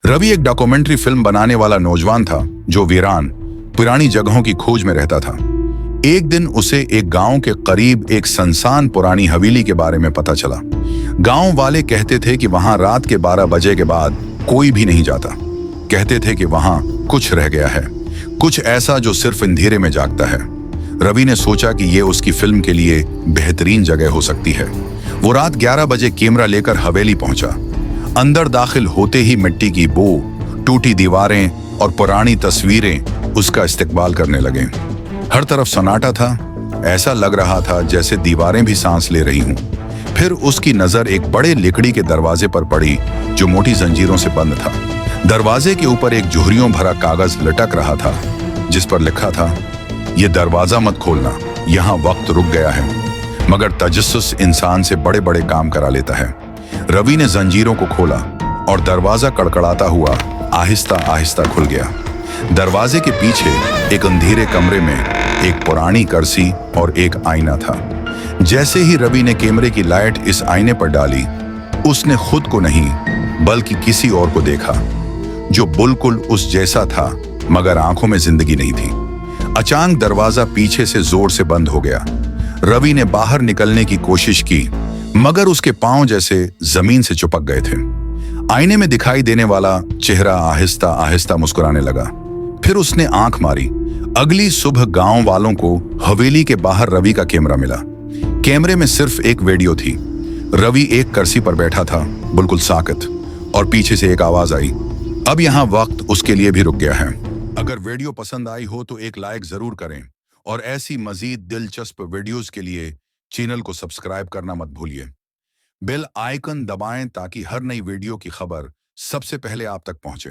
रवि एक documentary film बनाने वाला नौजवान था जो वीरान पुरानी जगहों की खोज में रहता था। एक दिन उसे एक गांव के करीब एक सुनसान पुरानी हवेली के बारे में पता चला। गांव वाले कहते थे कि वहां रात के 12 बजे के बाद कोई भी नहीं जाता। कहते थे कि वहां कुछ रह गया है, कुछ ऐसा जो सिर्फ अंधेरे में जागता है। रवि ने सोचा कि ये उसकी फिल्म के लिए बेहतरीन जगह हो सकती है। वो रात 11 बजे कैमरा लेकर हवेली पहुंचा। अंदर दाखिल होते ही मिट्टी की बो, टूटी दीवारें और पुरानी तस्वीरें उसका इस्तकबाल करने लगे। हर तरफ सन्नाटा था, ऐसा लग रहा था जैसे दीवारें भी सांस ले रही हूं। फिर उसकी नजर एक बड़े लकड़ी के दरवाजे पर पड़ी जो मोटी जंजीरों से बंद था। दरवाजे के ऊपर एक जोहरियों भरा कागज लटक रहा था जिस पर लिखा था, ये दरवाजा मत खोलना, यहाँ वक्त रुक गया है। मगर तजस्सुस इंसान से बड़े बड़े काम करा लेता है। रवि ने जंजीरों को खोला और दरवाजा कड़कड़ाता हुआ आहिस्ता आहिस्ता खुल गया। दरवाजे के पीछे एक अंधेरे कमरे में एक पुरानी कुर्सी और एक आईना था। जैसे ही रवि ने कैमरे की लाइट इस आईने पर डाली, उसने खुद को नहीं बल्कि किसी और को देखा जो बिल्कुल उस जैसा था, मगर आंखों में जिंदगी नहीं थी। अचानक दरवाजा पीछे से जोर से बंद हो गया। रवि ने बाहर निकलने की कोशिश की, मगर उसके पांव जैसे जमीन से चिपक गए थे। आईने में दिखाई देने वाला चेहरा आहिस्ता आहिस्ता मुस्कुराने लगा। फिर उसने आंख मारी। अगली सुबह गांव वालों को हवेली के बाहर रवि का कैमरा मिला। कैमरे में सिर्फ एक वीडियो थी। रवि एक कुर्सी पर बैठा था, बिल्कुल साकित, और पीछे से एक आवाज आई, अब यहाँ वक्त उसके लिए भी रुक गया है। अगर वीडियो पसंद आई हो तो एक लाइक जरूर करें और ऐसी मजीद दिलचस्प वीडियोस के लिए चैनल को सब्सक्राइब करना मत भूलिए। बेल आइकन दबाएं ताकि हर नई वीडियो की खबर सबसे पहले आप तक पहुंचे।